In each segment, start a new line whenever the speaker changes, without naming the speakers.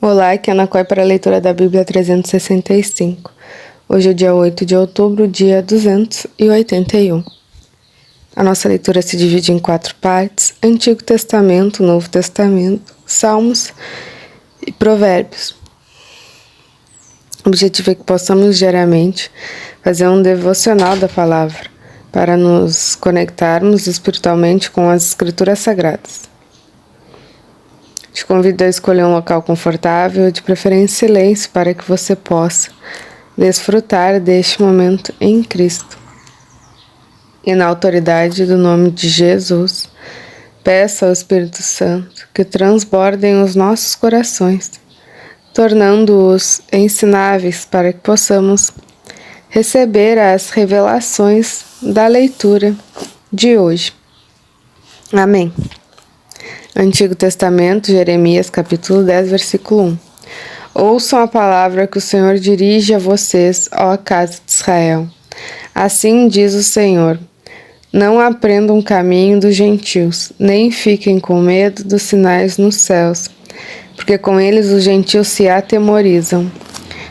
Olá, aqui é Ana Coy para a leitura da Bíblia 365. Hoje é dia 8 de outubro, dia 281. A nossa leitura se divide em 4 partes: Antigo Testamento, Novo Testamento, Salmos e Provérbios. O objetivo é que possamos diariamente fazer um devocional da palavra, para nos conectarmos espiritualmente com as Escrituras Sagradas. Te convido a escolher um local confortável, de preferência em silêncio, para que você possa desfrutar deste momento em Cristo. E na autoridade do nome de Jesus, peça ao Espírito Santo que transbordem os nossos corações, tornando-os ensináveis para que possamos receber as revelações da leitura de hoje. Amém. Antigo Testamento, Jeremias, capítulo 10, versículo 1. Ouçam a palavra que o Senhor dirige a vocês, ó casa de Israel. Assim diz o Senhor: não aprendam o caminho dos gentios, nem fiquem com medo dos sinais nos céus, porque com eles os gentios se atemorizam.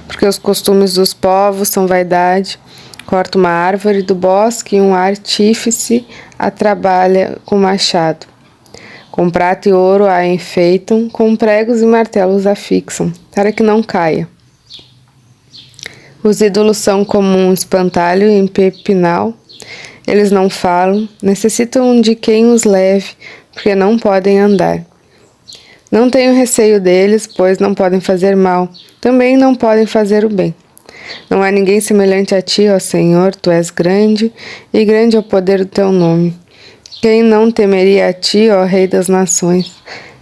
Porque os costumes dos povos são vaidade. Corta uma árvore do bosque e um artífice a trabalha com machado. Com prata e ouro a enfeitam, com pregos e martelos a fixam, para que não caia. Os ídolos são como um espantalho em pepinal. Eles não falam, necessitam de quem os leve, porque não podem andar. Não tenho receio deles, pois não podem fazer mal, também não podem fazer o bem. Não há ninguém semelhante a ti, ó Senhor, tu és grande, e grande é o poder do teu nome. Quem não temeria a ti, ó Rei das Nações?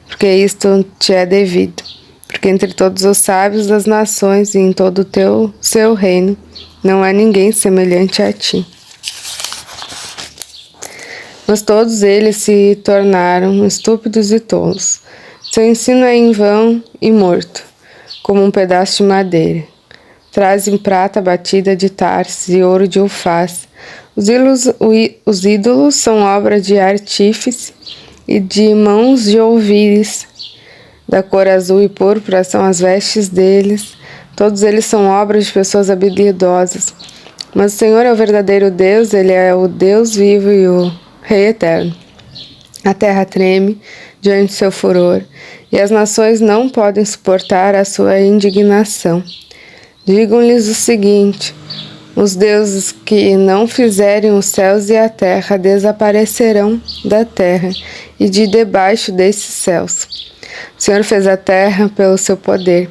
Porque isto te é devido. Porque entre todos os sábios das nações e em todo o seu reino, não há ninguém semelhante a ti. Mas todos eles se tornaram estúpidos e tolos. Seu ensino é em vão e morto, como um pedaço de madeira. Trazem prata batida de Tarsis e ouro de Ufaz. Os ídolos são obra de artífice e de mãos de ouvires. Da cor azul e púrpura são as vestes deles. Todos eles são obras de pessoas habilidosas. Mas o Senhor é o verdadeiro Deus, Ele é o Deus vivo e o Rei eterno. A terra treme diante de seu furor, e as nações não podem suportar a sua indignação. Digam-lhes o seguinte: os deuses que não fizerem os céus e a terra desaparecerão da terra e de debaixo desses céus. O Senhor fez a terra pelo seu poder.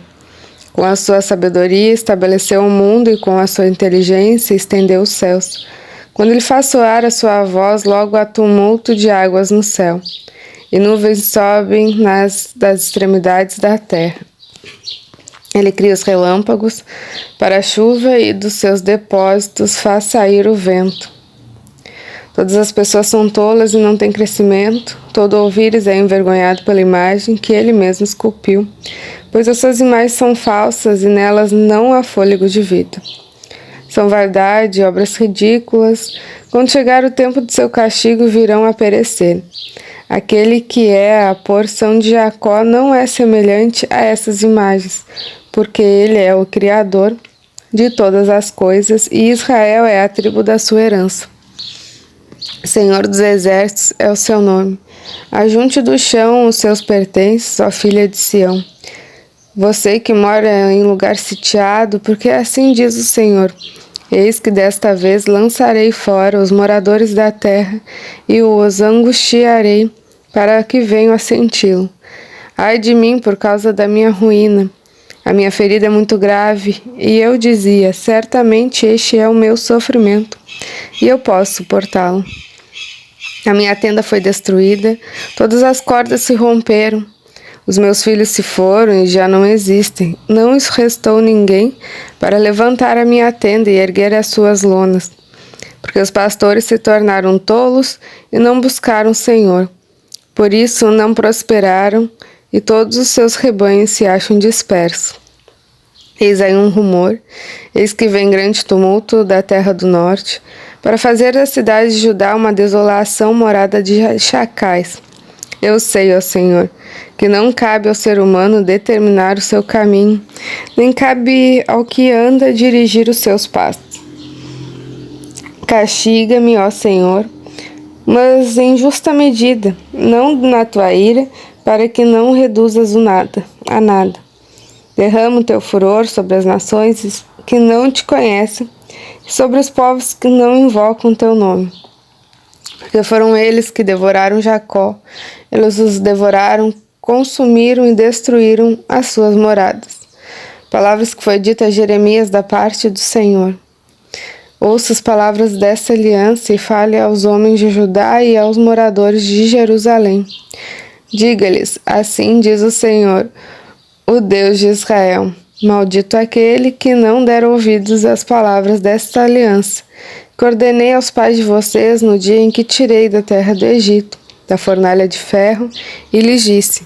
Com a sua sabedoria estabeleceu o mundo e com a sua inteligência estendeu os céus. Quando ele faz soar a sua voz, logo há tumulto de águas no céu, e nuvens sobem das extremidades da terra. Ele cria os relâmpagos para a chuva e dos seus depósitos faz sair o vento. Todas as pessoas são tolas e não têm crescimento. Todo ouvires é envergonhado pela imagem que ele mesmo esculpiu, pois as suas imagens são falsas e nelas não há fôlego de vida. São vaidade, obras ridículas. Quando chegar o tempo de seu castigo, virão a perecer. Aquele que é a porção de Jacó não é semelhante a essas imagens, porque ele é o Criador de todas as coisas e Israel é a tribo da sua herança. Senhor dos exércitos é o seu nome. Ajunte do chão os seus pertences, ó filha de Sião. Você que mora em lugar sitiado, porque assim diz o Senhor: eis que desta vez lançarei fora os moradores da terra e os angustiarei para que venham a senti-lo. Ai de mim por causa da minha ruína. A minha ferida é muito grave, e eu dizia: certamente este é o meu sofrimento, e eu posso suportá-lo. A minha tenda foi destruída, todas as cordas se romperam. Os meus filhos se foram e já não existem. Não restou ninguém para levantar a minha tenda e erguer as suas lonas. Porque os pastores se tornaram tolos e não buscaram o Senhor. Por isso não prosperaram e todos os seus rebanhos se acham dispersos. Eis aí um rumor, eis que vem grande tumulto da terra do norte, para fazer da cidade de Judá uma desolação morada de chacais. Eu sei, ó Senhor, que não cabe ao ser humano determinar o seu caminho, nem cabe ao que anda dirigir os seus passos. Castiga-me, ó Senhor, mas em justa medida, não na tua ira, para que não reduzas a nada. Derrama o teu furor sobre as nações que não te conhecem, e sobre os povos que não invocam teu nome. Porque foram eles que devoraram Jacó, eles os devoraram, consumiram e destruíram as suas moradas. Palavras que foi dita a Jeremias da parte do Senhor. Ouça as palavras dessa aliança e fale aos homens de Judá e aos moradores de Jerusalém. Diga-lhes, assim diz o Senhor, o Deus de Israel: maldito aquele que não der ouvidos às palavras desta aliança, que ordenei aos pais de vocês no dia em que tirei da terra do Egito, da fornalha de ferro, e lhes disse: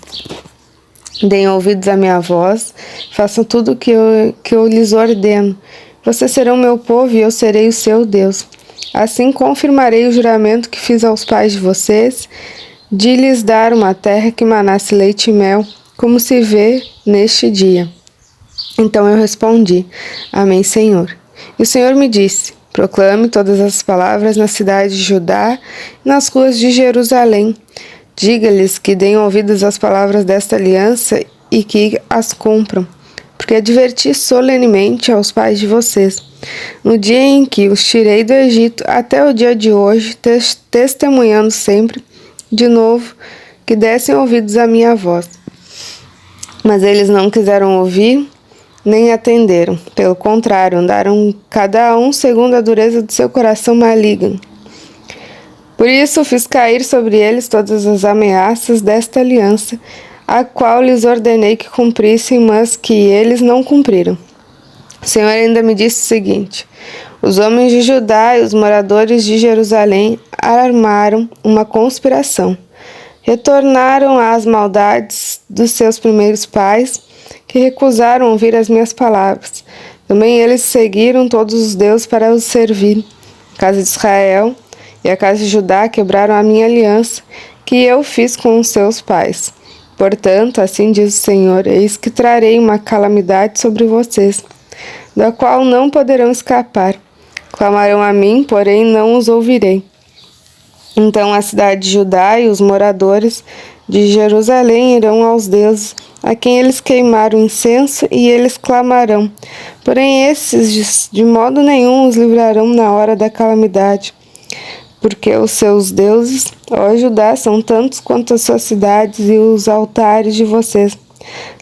deem ouvidos à minha voz, façam tudo o que eu lhes ordeno. Vocês serão meu povo e eu serei o seu Deus. Assim confirmarei o juramento que fiz aos pais de vocês, de lhes dar uma terra que manasse leite e mel, como se vê neste dia. Então eu respondi: Amém, Senhor. E o Senhor me disse: proclame todas as palavras na cidade de Judá e nas ruas de Jerusalém. Diga-lhes que deem ouvidos às palavras desta aliança e que as cumpram, porque adverti solenemente aos pais de vocês, no dia em que os tirei do Egito até o dia de hoje, testemunhando sempre, de novo, que dessem ouvidos à minha voz. Mas eles não quiseram ouvir, nem atenderam. Pelo contrário, andaram cada um segundo a dureza do seu coração maligno. Por isso fiz cair sobre eles todas as ameaças desta aliança, a qual lhes ordenei que cumprissem, mas que eles não cumpriram. O Senhor ainda me disse o seguinte: os homens de Judá e os moradores de Jerusalém armaram uma conspiração. Retornaram às maldades dos seus primeiros pais, que recusaram ouvir as minhas palavras. Também eles seguiram todos os deuses para os servir. A casa de Israel e a casa de Judá quebraram a minha aliança, que eu fiz com os seus pais. Portanto, assim diz o Senhor: eis que trarei uma calamidade sobre vocês, da qual não poderão escapar. Clamarão a mim, porém não os ouvirei. Então a cidade de Judá e os moradores de Jerusalém irão aos deuses, a quem eles queimaram incenso, e eles clamarão. Porém esses de modo nenhum os livrarão na hora da calamidade. Porque os seus deuses, ó Judá, são tantos quanto as suas cidades e os altares de vocês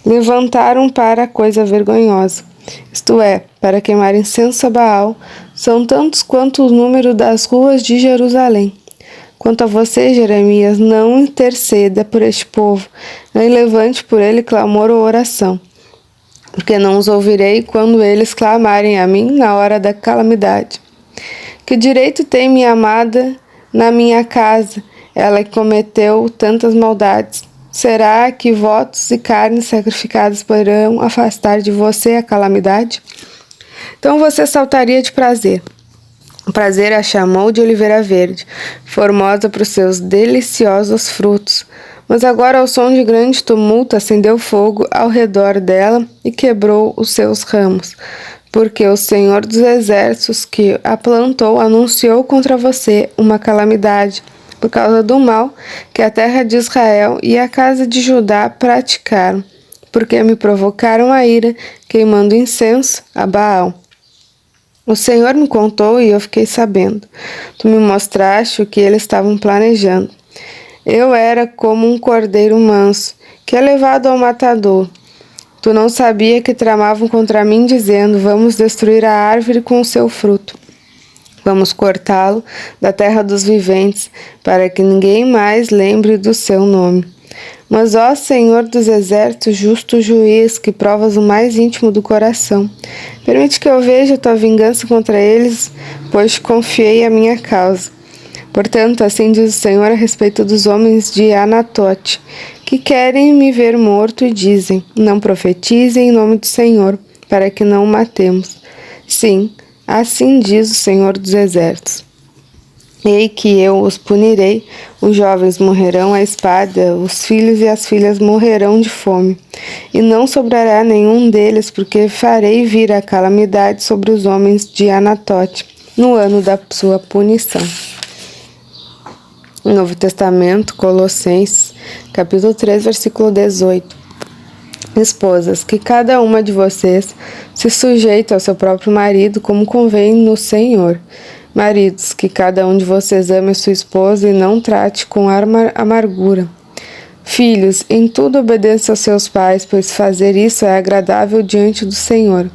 levantaram para a coisa vergonhosa, isto é, para queimar incenso a Baal, são tantos quanto o número das ruas de Jerusalém. Quanto a você, Jeremias, não interceda por este povo, nem levante por ele clamor ou oração, porque não os ouvirei quando eles clamarem a mim na hora da calamidade. Que direito tem minha amada na minha casa, ela que cometeu tantas maldades? Será que votos e carnes sacrificadas poderão afastar de você a calamidade? Então você saltaria de prazer. O prazer a chamou de oliveira verde, formosa para os seus deliciosos frutos. Mas agora, ao som de grande tumulto, acendeu fogo ao redor dela e quebrou os seus ramos. Porque o Senhor dos Exércitos que a plantou anunciou contra você uma calamidade, por causa do mal que a terra de Israel e a casa de Judá praticaram, porque me provocaram a ira, queimando incenso a Baal. O Senhor me contou e eu fiquei sabendo. Tu me mostraste o que eles estavam planejando. Eu era como um cordeiro manso, que é levado ao matador. Tu não sabia que tramavam contra mim, dizendo: vamos destruir a árvore com o seu fruto. Vamos cortá-lo da terra dos viventes, para que ninguém mais lembre do seu nome. Mas, ó Senhor dos Exércitos, justo juiz, que provas o mais íntimo do coração, permite que eu veja a tua vingança contra eles, pois confiei a minha causa. Portanto, assim diz o Senhor a respeito dos homens de Anatote, que querem me ver morto e dizem: não profetizem em nome do Senhor, para que não o matemos. Sim, assim diz o Senhor dos Exércitos. Ei que eu os punirei, os jovens morrerão à espada, os filhos e as filhas morrerão de fome. E não sobrará nenhum deles, porque farei vir a calamidade sobre os homens de Anatote, no ano da sua punição. Novo Testamento, Colossenses, capítulo 3, versículo 18. Esposas, que cada uma de vocês se sujeite ao seu próprio marido, como convém no Senhor. Maridos, que cada um de vocês ame a sua esposa e não trate com amargura. Filhos, em tudo obedeça aos seus pais, pois fazer isso é agradável diante do Senhor.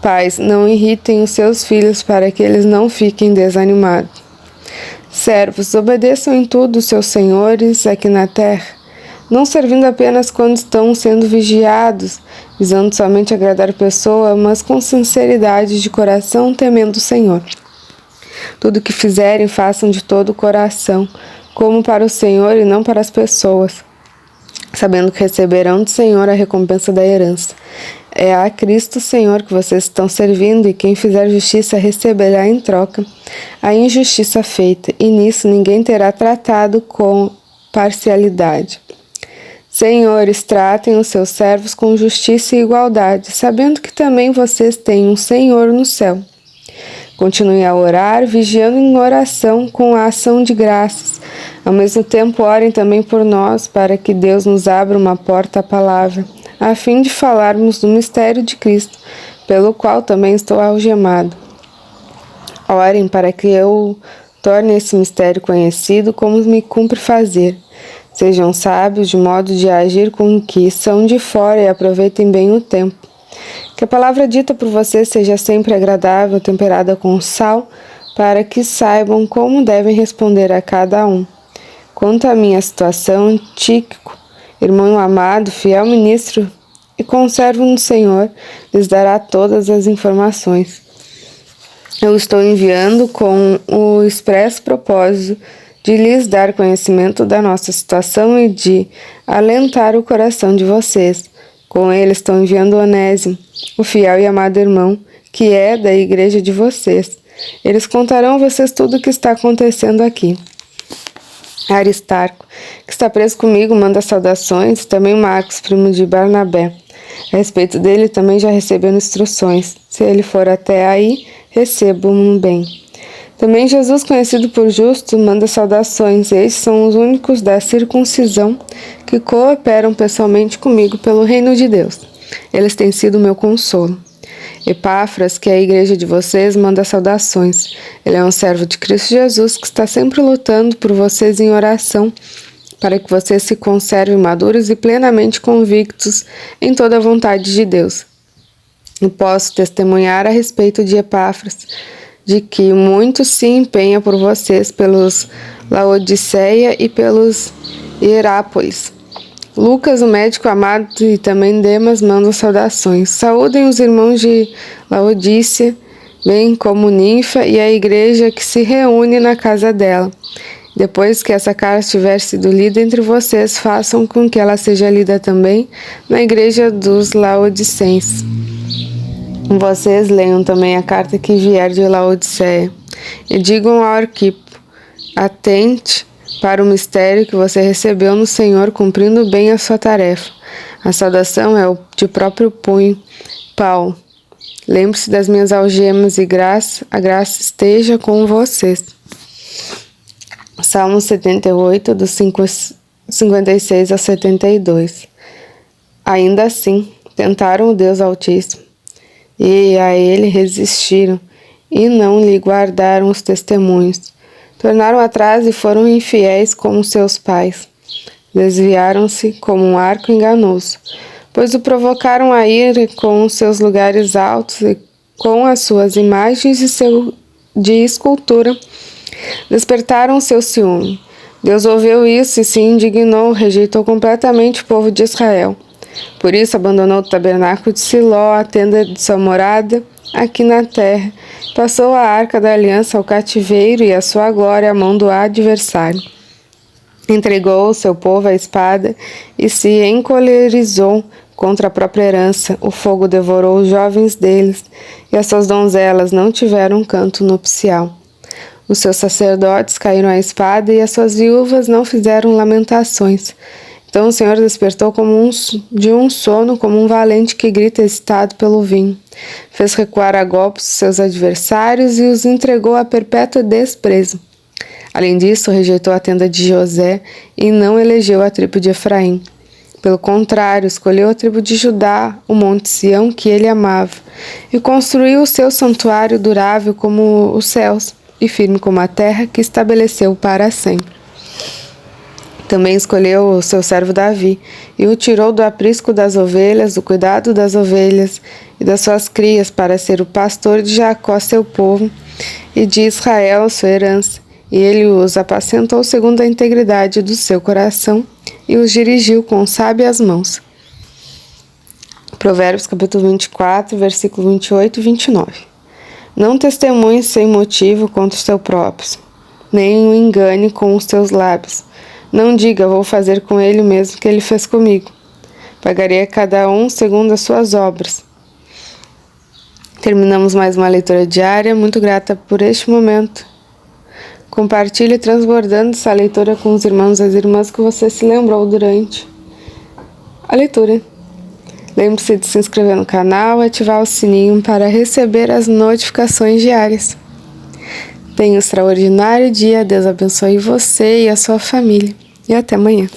Pais, não irritem os seus filhos para que eles não fiquem desanimados. Servos, obedeçam em tudo os seus senhores aqui na terra, não servindo apenas quando estão sendo vigiados, visando somente agradar a pessoa, mas com sinceridade de coração, temendo o Senhor. Tudo o que fizerem, façam de todo o coração, como para o Senhor e não para as pessoas, sabendo que receberão do Senhor a recompensa da herança. É a Cristo Senhor que vocês estão servindo, e quem fizer justiça receberá em troca a injustiça feita, e nisso ninguém terá tratado com parcialidade. Senhores, tratem os seus servos com justiça e igualdade, sabendo que também vocês têm um Senhor no céu. Continuem a orar, vigiando em oração com a ação de graças. Ao mesmo tempo, orem também por nós, para que Deus nos abra uma porta à palavra, a fim de falarmos do mistério de Cristo, pelo qual também estou algemado. Orem para que eu torne esse mistério conhecido, como me cumpre fazer. Sejam sábios de modo de agir com o que são de fora e aproveitem bem o tempo. Que a palavra dita por vocês seja sempre agradável, temperada com sal, para que saibam como devem responder a cada um. Quanto à minha situação, Tíquico, irmão amado, fiel ministro e conservo no Senhor, lhes dará todas as informações. Eu estou enviando com o expresso propósito de lhes dar conhecimento da nossa situação e de alentar o coração de vocês. Com ele estou enviando Onésimo, o fiel e amado irmão, que é da igreja de vocês. Eles contarão a vocês tudo o que está acontecendo aqui. Aristarco, que está preso comigo, manda saudações, também Marcos, primo de Barnabé. A respeito dele também já recebeu instruções. Se ele for até aí, recebo-o bem. Também Jesus, conhecido por justo, manda saudações. Estes são os únicos da circuncisão que cooperam pessoalmente comigo pelo reino de Deus. Eles têm sido meu consolo. Epáfras, que é a igreja de vocês, manda saudações. Ele é um servo de Cristo Jesus que está sempre lutando por vocês em oração, para que vocês se conservem maduros e plenamente convictos em toda a vontade de Deus. E posso testemunhar a respeito de Epáfras, de que muito se empenha por vocês pelos Laodiceia e pelos Hierápolis. Lucas, o médico amado, e também Demas mandam saudações. Saúdem os irmãos de Laodícia, bem como Ninfa e a igreja que se reúne na casa dela. Depois que essa carta tiver sido lida entre vocês, façam com que ela seja lida também na igreja dos Laodicenses. Vocês leiam também a carta que vier de Laodiceia e digam ao Arquipo: atente para o mistério que você recebeu no Senhor, cumprindo bem a sua tarefa. A saudação é de próprio punho. Paulo. Lembre-se das minhas algemas e a graça esteja com vocês. Salmo 78, dos 56 a 72. Ainda assim, tentaram o Deus Altíssimo, e a ele resistiram, e não lhe guardaram os testemunhos. Tornaram atrás e foram infiéis como seus pais. Desviaram-se como um arco enganoso, pois o provocaram a ira com os seus lugares altos e com as suas imagens de escultura. Despertaram seu ciúme. Deus ouviu isso e se indignou, rejeitou completamente o povo de Israel. Por isso abandonou o tabernáculo de Siló, a tenda de sua morada, aqui na terra. Passou a arca da aliança ao cativeiro e a sua glória à mão do adversário. Entregou o seu povo à espada e se encolerizou contra a própria herança. O fogo devorou os jovens deles, e as suas donzelas não tiveram canto nupcial. Os seus sacerdotes caíram à espada e as suas viúvas não fizeram lamentações. Então o Senhor despertou de um sono como um valente que grita excitado pelo vinho. Fez recuar a golpes seus adversários e os entregou a perpétuo desprezo. Além disso, rejeitou a tenda de José e não elegeu a tribo de Efraim. Pelo contrário, escolheu a tribo de Judá, o monte Sião que ele amava, e construiu o seu santuário durável como os céus e firme como a terra que estabeleceu para sempre. Também escolheu o seu servo Davi e o tirou do aprisco das ovelhas, do cuidado das ovelhas e das suas crias para ser o pastor de Jacó, seu povo, e de Israel, sua herança. E ele os apacentou segundo a integridade do seu coração e os dirigiu com sábias mãos. Provérbios capítulo 24, versículo 28 e 29. Não testemunhe sem motivo contra os teus próprios, nem o engane com os teus lábios. Não diga, vou fazer com ele o mesmo que ele fez comigo. Pagarei a cada um segundo as suas obras. Terminamos mais uma leitura diária. Muito grata por este momento. Compartilhe transbordando essa leitura com os irmãos e as irmãs que você se lembrou durante a leitura. Lembre-se de se inscrever no canal e ativar o sininho para receber as notificações diárias. Tenha um extraordinário dia. Deus abençoe você e a sua família. E até amanhã.